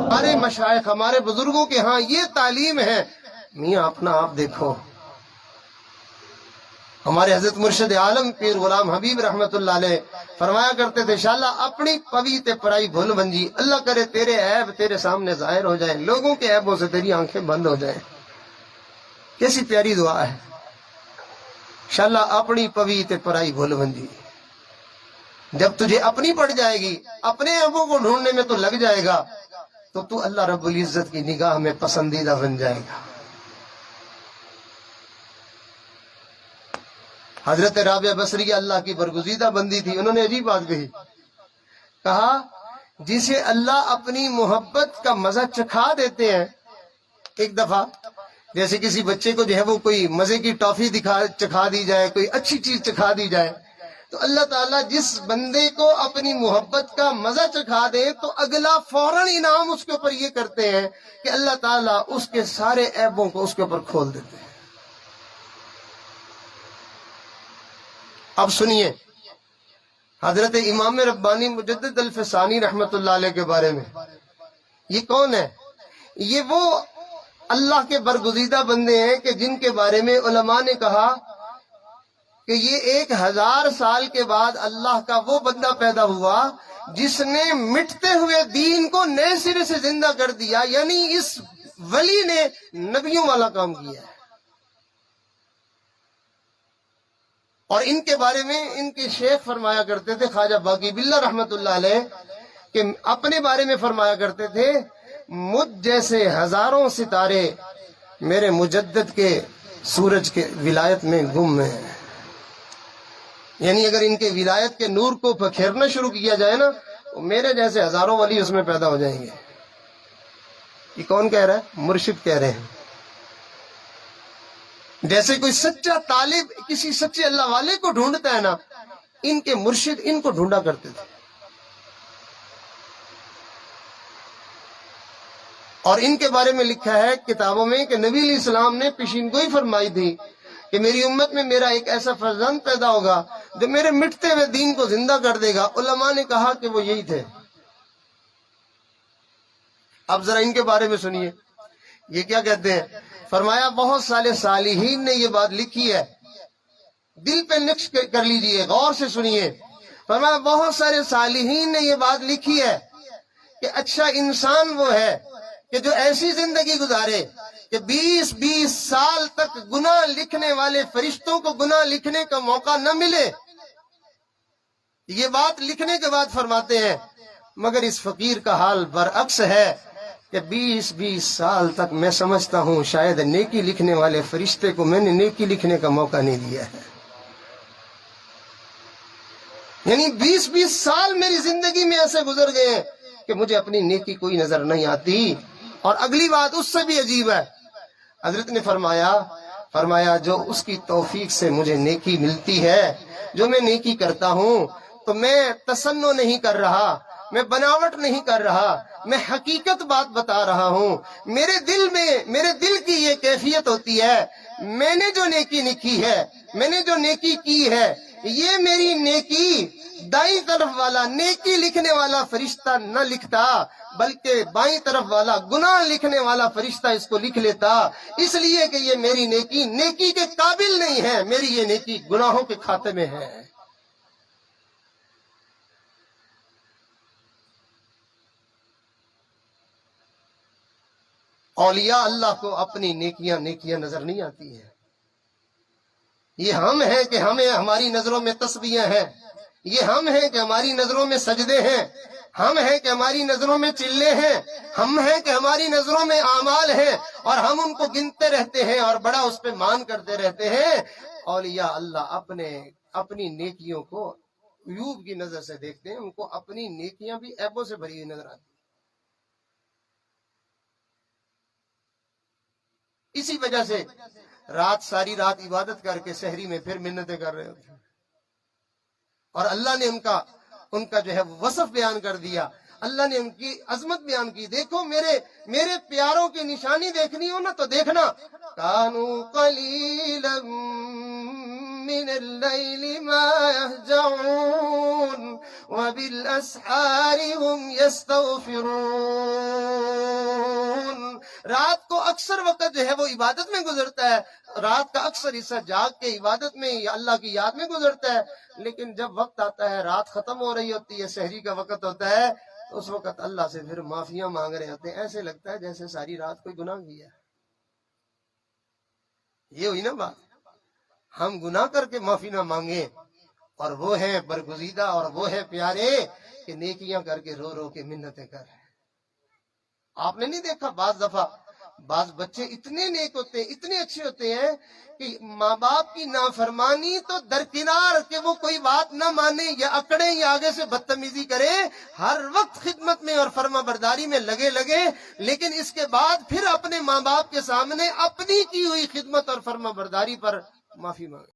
ہمارے مشائخ ہمارے بزرگوں کے ہاں یہ تعلیم ہے. میاں اپنا آپ دیکھو. ہمارے حضرت مرشد عالم پیر غلام حبیب رحمت اللہ علیہ فرمایا کرتے تھے شالا اپنی پوی تے پرائی بھول بنجی. اللہ کرے تیرے عیب تیرے سامنے ظاہر ہو جائیں, لوگوں کے عیبوں سے تیری آنکھیں بند ہو جائیں. کیسی پیاری دعا ہے. شالا اپنی پوی تے پرائی بھول بنجی. جب تجھے اپنی پڑ جائے گی, اپنے عیبوں کو ڈھونڈنے میں تو لگ جائے گا, تو اللہ رب العزت کی نگاہ میں پسندیدہ بن جائے گا. حضرت رابعہ بصری اللہ کی برگزیدہ بندی تھی. انہوں نے عجیب بات کہی. کہا جسے اللہ اپنی محبت کا مزہ چکھا دیتے ہیں, ایک دفعہ جیسے کسی بچے کو جو ہے وہ کوئی مزے کی ٹافی چکھا دی جائے, کوئی اچھی چیز چکھا دی جائے, تو اللہ تعالیٰ جس بندے کو اپنی محبت کا مزہ چکھا دے تو اگلا فوراً انعام اس کے اوپر یہ کرتے ہیں کہ اللہ تعالیٰ اس کے سارے عیبوں کو اس کے اوپر کھول دیتے ہیں. اب سنیے حضرت امام ربانی مجدد الفسانی رحمت اللہ علیہ کے بارے میں. یہ کون ہے؟ یہ وہ اللہ کے برگزیدہ بندے ہیں کہ جن کے بارے میں علماء نے کہا کہ یہ 1000 سال کے بعد اللہ کا وہ بندہ پیدا ہوا جس نے مٹتے ہوئے دین کو نئے سرے سے زندہ کر دیا. یعنی اس ولی نے نبیوں والا کام کیا ہے. اور ان کے بارے میں ان کے شیخ فرمایا کرتے تھے خواجہ باقی باللہ رحمت اللہ علیہ کہ اپنے بارے میں فرمایا کرتے تھے مجھ جیسے ہزاروں ستارے میرے مجدد کے سورج کے ولایت میں گم ہیں. یعنی اگر ان کے ولایت کے نور کو پکھیرنا شروع کیا جائے نا تو میرے جیسے ہزاروں ولی اس میں پیدا ہو جائیں گے. یہ کون کہہ رہا ہے؟ مرشد کہہ رہے ہیں. جیسے کوئی سچا طالب کسی سچے اللہ والے کو ڈھونڈتا ہے نا, ان کے مرشد ان کو ڈھونڈا کرتے تھے. اور ان کے بارے میں لکھا ہے کتابوں میں کہ نبی علیہ السلام نے پیشین گوئی فرمائی تھی کہ میری امت میں میرا ایک ایسا فرزند پیدا ہوگا جو میرے مٹتے ہوئے دین کو زندہ کر دے گا. علماء نے کہا کہ وہ یہی تھے. اب ذرا ان کے بارے میں سنیے یہ کیا کہتے ہیں. فرمایا بہت سارے صالحین نے یہ بات لکھی ہے, دل پہ نقش کر لیجئے, غور سے سنیے. فرمایا بہت سارے صالحین نے یہ بات لکھی ہے کہ اچھا انسان وہ ہے کہ جو ایسی زندگی گزارے کہ 20 سال تک گناہ لکھنے والے فرشتوں کو گناہ لکھنے کا موقع نہ ملے. یہ بات لکھنے کے بعد فرماتے ہیں مگر اس فقیر کا حال برعکس ہے کہ 20 سال تک میں سمجھتا ہوں شاید نیکی لکھنے والے فرشتے کو میں نے نیکی لکھنے کا موقع نہیں دیا ہے. یعنی 20 سال میری زندگی میں ایسے گزر گئے ہیں کہ مجھے اپنی نیکی کوئی نظر نہیں آتی. اور اگلی بات اس سے بھی عجیب ہے. حضرت نے فرمایا جو اس کی توفیق سے مجھے نیکی ملتی ہے, جو میں نیکی کرتا ہوں تو میں تصنع نہیں کر رہا, میں بناوٹ نہیں کر رہا, میں حقیقت بات بتا رہا ہوں. میرے دل کی یہ کیفیت ہوتی ہے میں نے جو نیکی لکھی ہے, میں نے جو نیکی کی ہے, یہ میری نیکی دائیں طرف والا نیکی لکھنے والا فرشتہ نہ لکھتا بلکہ بائیں طرف والا گناہ لکھنے والا فرشتہ اس کو لکھ لیتا. اس لیے کہ یہ میری نیکی کے قابل نہیں ہے, میری یہ نیکی گناہوں کے کھاتے میں ہے. اولیاء اللہ کو اپنی نیکیاں نظر نہیں آتی ہیں. یہ ہم ہیں کہ ہماری نظروں میں تسبیحیں ہیں, یہ ہم ہیں کہ ہماری نظروں میں سجدے ہیں, ہم ہیں کہ ہماری نظروں میں چلے ہیں, ہم ہیں کہ ہماری نظروں میں اعمال ہیں, اور ہم ان کو گنتے رہتے ہیں اور بڑا اس پہ مان کرتے رہتے ہیں. اولیاء اللہ اپنی نیکیوں کو عیوب کی نظر سے دیکھتے ہیں, ان کو اپنی نیکیاں بھی عیبوں سے بھری ہوئی نظر آتی ہیں. اسی وجہ سے ساری رات عبادت کر کے سحری میں پھر منتیں کر رہے ہوتے ہیں. اور اللہ نے ان کا جو ہے وصف بیان کر دیا, اللہ نے ان کی عظمت بیان کی. دیکھو میرے پیاروں کی نشانی دیکھنی ہو نا تو دیکھنا کانوا قلیلا من اللیل ما یہجعون, وبالاسحار هم يستغفرون. رات کو اکثر وقت جو ہے وہ عبادت میں گزرتا ہے، رات کا اکثر حصہ جاگ کے عبادت میں یا اللہ کی یاد میں گزرتا ہے، لیکن جب وقت آتا ہے، رات ختم ہو رہی ہوتی ہے، سحری کا وقت ہوتا ہے، اس وقت اللہ سے پھر معافیاں مانگ رہے ہوتے ہیں. ایسے لگتا ہے جیسے ساری رات کوئی گناہ کیا. یہ ہوئی نا بات. ہم گناہ کر کے معافی نہ مانگیں، اور وہ ہیں برگزیدہ اور وہ ہیں پیارے کہ نیکیاں کر کے رو رو کے منتیں کر. آپ نے نہیں دیکھا بعض دفعہ بعض بچے اتنے نیک ہوتے ہیں، اتنے اچھے ہوتے ہیں کہ ماں باپ کی نافرمانی تو درکنار کہ وہ کوئی بات نہ مانے یا اکڑے یا آگے سے بدتمیزی کرے، ہر وقت خدمت میں اور فرما برداری میں لگے، لیکن اس کے بعد پھر اپنے ماں باپ کے سامنے اپنی کی ہوئی خدمت اور فرما برداری پر معافی مانگے.